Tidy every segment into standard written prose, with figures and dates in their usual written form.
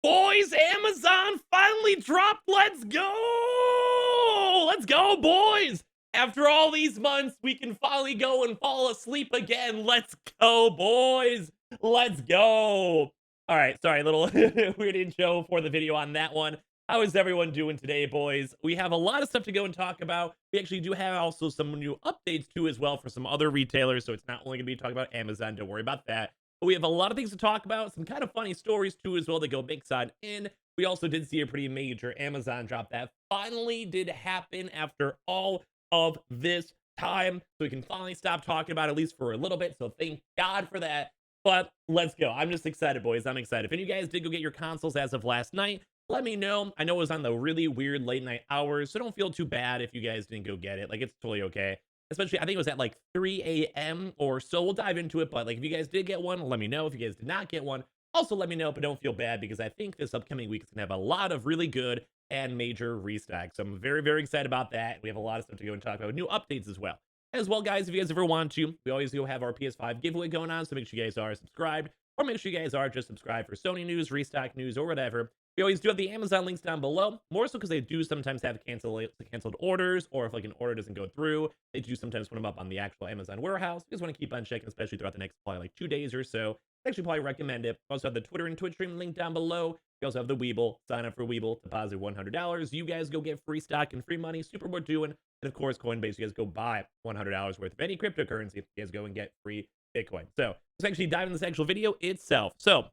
Boys, Amazon finally dropped. Let's go! Let's go, boys! After all these months, we can finally go and fall asleep again. Let's go, boys! Let's go! All right, sorry, little weird intro for the video on that one. How is everyone doing today, boys? We have a lot of stuff to go and talk about. We actually do have also some new updates too as well for some other retailers, so it's not only going to be talking about Amazon. Don't worry about that. But we have a lot of things to talk about, some kind of funny stories too as well that go big side in. We also did see a pretty major Amazon drop that finally did happen after all of this time. So we can finally stop talking about it, at least for a little bit. So thank God for that. But let's go. I'm just excited, boys. I'm excited. If any of you guys did go get your consoles as of last night, let me know. I know it was on the really weird late night hours, so don't feel too bad if you guys didn't go get it. Like, it's totally okay. Especially, I think it was at like 3 a.m. or so. We'll dive into it. But like, if you guys did get one, let me know. If you guys did not get one, also let me know. But don't feel bad because I think this upcoming week is going to have a lot of really good and major restocks. So I'm very, very excited about that. We have a lot of stuff to go and talk about. New updates as well. As well, guys, if you guys ever want to, we always do have our PS5 giveaway going on. So make sure you guys are subscribed, or make sure you guys are just subscribed for Sony news, restock news, or whatever. We always do have the Amazon links down below, more so because they do sometimes have canceled orders, or if like an order doesn't go through, they do sometimes put them up on the actual Amazon warehouse. You just want to keep on checking, especially throughout the next probably like 2 days or so. I actually probably recommend it. We also have the Twitter and Twitch stream link down below. We also have the Weeble. Sign up for Weeble, deposit $100. You guys go get free stock and free money. Super worth doing. And of course, Coinbase, you guys go buy $100 worth of any cryptocurrency. You guys go and get free Bitcoin. So let's actually dive into this actual video itself. So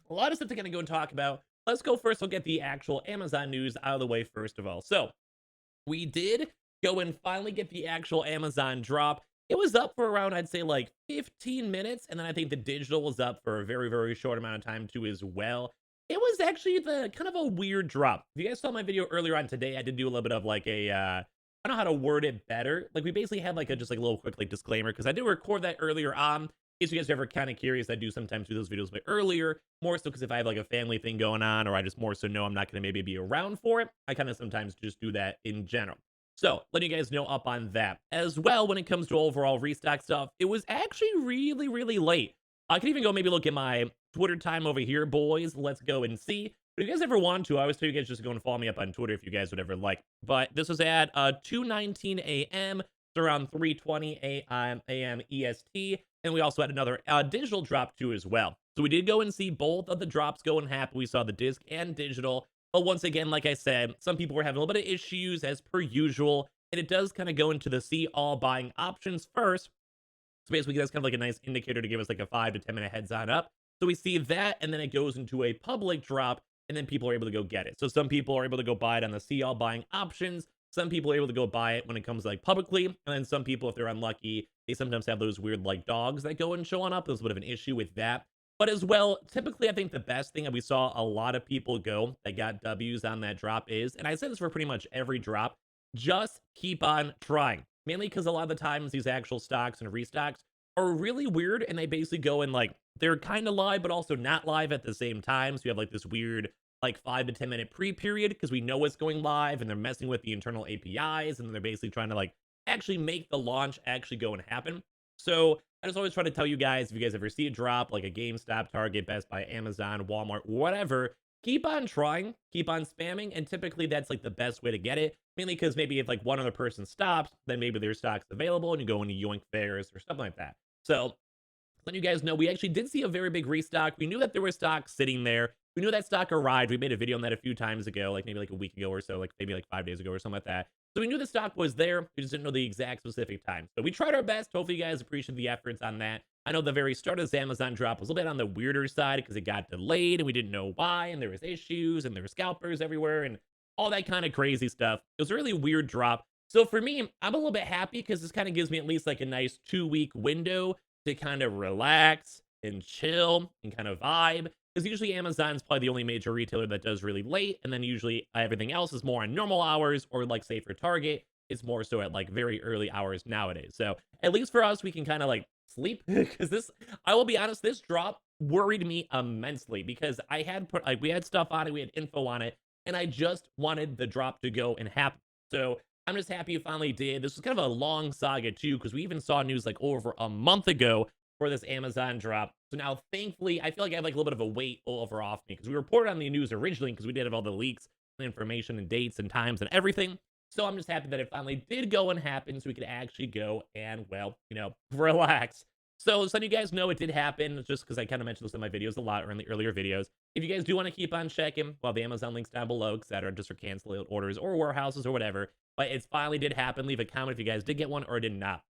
a lot of stuff to kind of go and talk about. Let's go first. We'll get the actual Amazon news out of the way first of all. So we did go and finally get the actual Amazon drop. It was up for around, I'd say, like 15 minutes. And then I think the digital was up for a very, very short amount of time too as well. It was actually the kind of a weird drop. If you guys saw my video earlier on today, I did do a little bit of like a, I don't know how to word it better. Like we basically had like a, just like a little quick like disclaimer because I did record that earlier on. If you guys are ever kind of curious, I do sometimes do those videos a bit earlier, more so because if I have like a family thing going on, or I just more so know I'm not going to maybe be around for it, I kind of sometimes just do that in general. So letting you guys know up on that. As well, when it comes to overall restock stuff, it was actually really, really late. I could even go maybe look at my Twitter time over here, boys. Let's go and see. But if you guys ever want to, I always tell you guys just go and follow me up on Twitter if you guys would ever like. But this was at 2:19 a.m. around 3:20 a.m. EST. And we also had another digital drop too as well. So we did go and see both of the drops go and happen. We saw the disc and digital. But once again, like I said, some people were having a little bit of issues as per usual. And it does kind of go into the see all buying options first. So basically that's kind of like a nice indicator to give us like a 5 to 10 minute heads on up. So we see that, and then it goes into a public drop, and then people are able to go get it. So some people are able to go buy it on the see all buying options. Some people are able to go buy it when it comes like publicly, and then some people, if they're unlucky, they sometimes have those weird like dogs that go and showing up. There's a bit of an issue with that. But as well, typically I think the best thing that we saw a lot of people go that got W's on that drop is, and I say this for pretty much every drop, just keep on trying. Mainly because a lot of the times these actual stocks and restocks are really weird, and they basically go in like they're kind of live, but also not live at the same time. So you have like this weird like 5 to 10 minute pre-period because we know it's going live, and they're messing with the internal APIs, and they're basically trying to like actually make the launch actually go and happen. So I just always try to tell you guys, if you guys ever see a drop like a GameStop, Target, Best Buy, Amazon, Walmart, whatever, keep on trying, keep on spamming, and typically that's like the best way to get it. Mainly because maybe if like one other person stops, then maybe their stock's available and you go into Yoink fairs or something like that. So letting you guys know, we actually did see a very big restock. We knew that there were stocks sitting there. We knew that stock arrived. We made a video on that a few times ago, like maybe like a week ago or so, like maybe like 5 days ago or something like that. So we knew the stock was there. We just didn't know the exact specific time. So we tried our best. Hopefully you guys appreciate the efforts on that. I know the very start of this Amazon drop was a little bit on the weirder side because it got delayed and we didn't know why. And there was issues and there were scalpers everywhere and all that kind of crazy stuff. It was a really weird drop. So for me, I'm a little bit happy because this kind of gives me at least like a nice 2 week window to kind of relax and chill and kind of vibe. Because usually Amazon's probably the only major retailer that does really late. And then usually everything else is more on normal hours, or like say for Target, it's more so at like very early hours nowadays. So at least for us, we can kind of like sleep because this, I will be honest, this drop worried me immensely because I had put like we had stuff on it, we had info on it, and I just wanted the drop to go and happen. So I'm just happy it finally did. This was kind of a long saga too, because we even saw news like over a month ago for this Amazon drop. So now, thankfully, I feel like I have like a little bit of a weight over off me because we reported on the news originally because we did have all the leaks and information and dates and times and everything. So I'm just happy that it finally did go and happen so we could actually go and, well, relax. So letting you guys know it did happen just because I kind of mentioned this in my videos a lot or in the earlier videos. If you guys do want to keep on checking, well, the Amazon links down below, etc., just for canceling orders or warehouses or whatever. But it finally did happen. Leave a comment if you guys did get one or did not.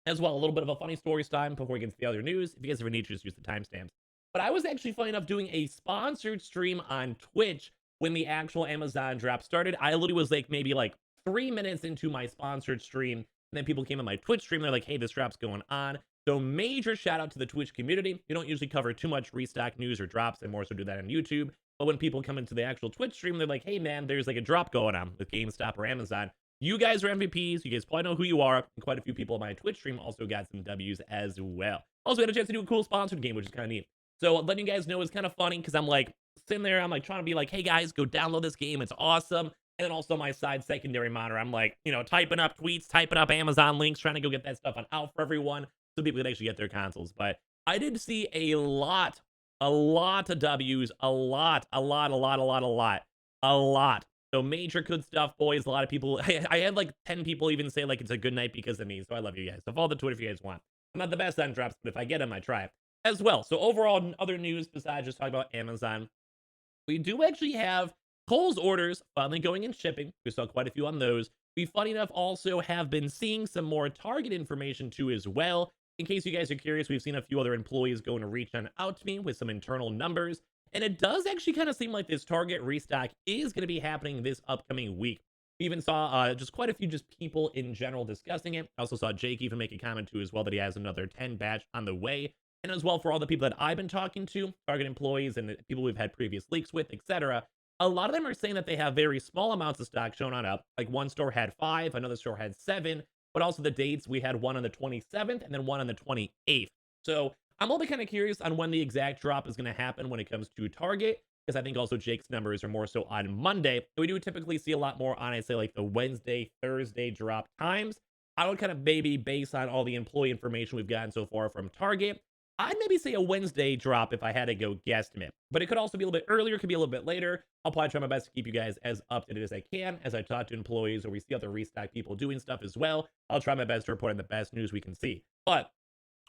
As well, a little bit of a funny stories time before we get into the other news. If you guys ever need to, just use the timestamps. But I was actually funny enough doing a sponsored stream on Twitch when the actual Amazon drop started. I literally was like maybe like 3 minutes into my sponsored stream, and then people came on my Twitch stream. They're like, "Hey, this drop's going on." So major shout out to the Twitch community. We don't usually cover too much restock news or drops, and more so do that on YouTube. But when people come into the actual Twitch stream, they're like, "Hey man, there's like a drop going on with GameStop or Amazon." You guys are MVPs. You guys probably know who you are. And quite a few people on my Twitch stream also got some W's as well. Also had a chance to do a cool sponsored game, which is kind of neat. So letting you guys know is kind of funny because I'm like sitting there, I'm like trying to be like, "Hey guys, go download this game. It's awesome." And then also my side secondary monitor, I'm like, typing up tweets, typing up Amazon links, trying to go get that stuff out for everyone so people can actually get their consoles. But I did see a lot of W's, a lot. So major good stuff, boys. A lot of people, I had like 10 people even say like it's a good night because of me. So I love you guys. So follow the Twitter if you guys want. I'm not the best on drops, but if I get them, I try as well. So overall, other news besides just talking about Amazon, we do actually have Kohl's orders finally going and shipping. We saw quite a few on those. We, funny enough, also have been seeing some more Target information too as well. In case you guys are curious, we've seen a few other employees going to reach out to me with some internal numbers. And it does actually kind of seem like this Target restock is going to be happening this upcoming week. We even saw just quite a few just people in general discussing it. I also saw Jake even make a comment too as well that he has another 10 batch on the way. And as well for all the people that I've been talking to, Target employees and the people we've had previous leaks with, etc. A lot of them are saying that they have very small amounts of stock shown on up. Like one store had 5, another store had 7, but also the dates, we had one on the 27th and then one on the 28th. So I'm only kind of curious on when the exact drop is going to happen when it comes to Target, because I think also Jake's numbers are more so on Monday. We do typically see a lot more on, I'd say, like the Wednesday, Thursday drop times. I would kind of maybe base on all the employee information we've gotten so far from Target. I'd maybe say a Wednesday drop if I had to go guesstimate, but it could also be a little bit earlier, could be a little bit later. I'll probably try my best to keep you guys as up to date as I can as I talk to employees or we see other restock people doing stuff as well. I'll try my best to report on the best news we can see. But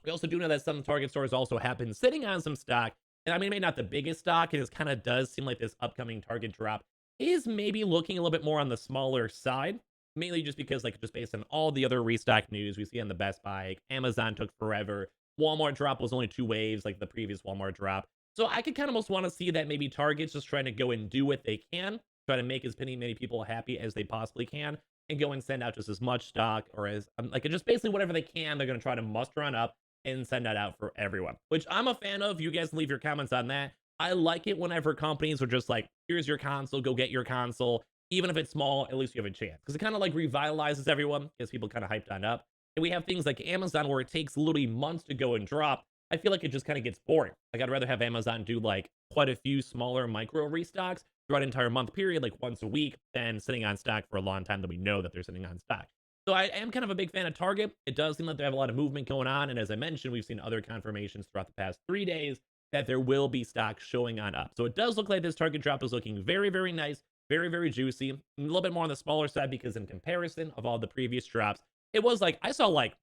we also do know that some Target stores also have been sitting on some stock. And I mean, maybe not the biggest stock. It just kind of does seem like this upcoming Target drop is maybe looking a little bit more on the smaller side. Mainly just because, like, just based on all the other restock news we see on the Best Buy, like, Amazon took forever. Walmart drop was only 2 waves, like the previous Walmart drop. So I could kind of almost want to see that maybe Target's just trying to go and do what they can, try to make as many people happy as they possibly can, and go and send out just as much stock or as like just basically whatever they can. They're going to try to muster on up and send that out for everyone, which I'm a fan of. You guys leave your comments on that. I like it whenever companies are just like, here's your console, go get your console. Even if it's small, at least you have a chance. Because it kind of like revitalizes everyone, gets people kind of hyped on up. And we have things like Amazon where it takes literally months to go and drop. I feel like it just kind of gets boring. Like I'd rather have Amazon do like quite a few smaller micro restocks throughout an entire month period, like once a week, than sitting on stock for a long time that we know that they're sitting on stock. So I am kind of a big fan of Target. It does seem like they have a lot of movement going on. And as I mentioned, we've seen other confirmations throughout the past 3 days that there will be stock showing on up. So it does look like this Target drop is looking very, very nice, very, very juicy. A little bit more on the smaller side because in comparison of all the previous drops, it was like, I saw like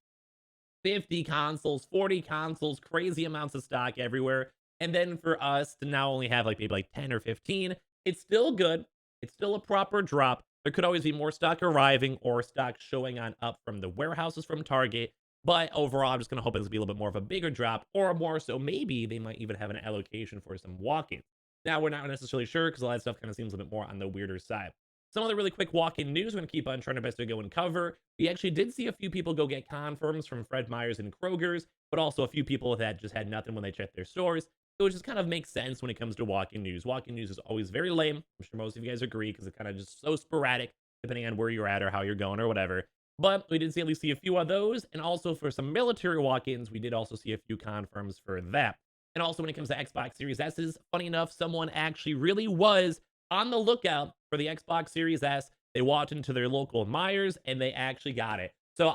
50 consoles, 40 consoles, crazy amounts of stock everywhere. And then for us to now only have like maybe like 10 or 15, it's still good. It's still a proper drop. There could always be more stock arriving or stock showing on up from the warehouses from Target. But overall, I'm just going to hope it's going to be a little bit more of a bigger drop or more so maybe they might even have an allocation for some walk-ins. Now, we're not necessarily sure because a lot of stuff kind of seems a bit more on the weirder side. Some other really quick walk-in news we're going to keep on trying our best to go and cover. We actually did see a few people go get confirms from Fred Meyer's and Kroger's, but also a few people that just had nothing when they checked their stores. So it just kind of makes sense when it comes to walk-in news. Walk-in news is always very lame. I'm sure most of you guys agree because it's kind of just so sporadic depending on where you're at or how you're going or whatever. But we did see at least see a few of those. And also for some military walk-ins, we did also see a few confirms for that. And also when it comes to Xbox Series S's, funny enough, someone actually really was on the lookout for the Xbox Series S. They walked into their local Myers and they actually got it. So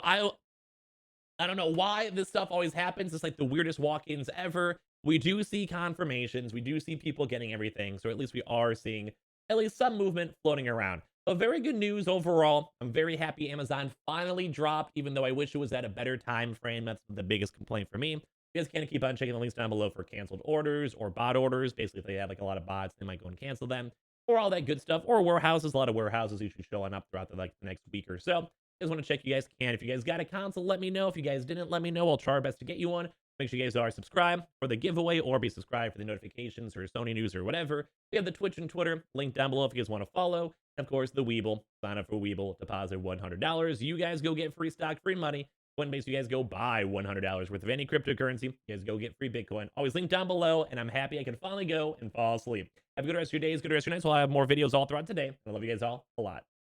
I don't know why this stuff always happens. It's like the weirdest walk-ins ever. We do see confirmations. We do see people getting everything. So at least we are seeing at least some movement floating around. But very good news overall. I'm very happy Amazon finally dropped, even though I wish it was at a better time frame. That's the biggest complaint for me. You guys can keep on checking the links down below for canceled orders or bot orders. Basically, if they have like a lot of bots, they might go and cancel them or all that good stuff. Or warehouses. A lot of warehouses usually showing up throughout the next week or so. You guys want to check, you guys can. If you guys got a console, let me know. If you guys didn't, let me know. I'll try our best to get you one. Make sure you guys are subscribed for the giveaway or be subscribed for the notifications or Sony news or whatever. We have the Twitch and Twitter link down below if you guys want to follow. And of course, the Weeble. Sign up for Weeble, deposit $100. You guys go get free stock, free money. Coinbase, you guys go buy $100 worth of any cryptocurrency. You guys go get free Bitcoin. Always linked down below. And I'm happy I can finally go and fall asleep. Have a good rest of your days, good rest of your nights. We'll have more videos all throughout today. I love you guys all a lot.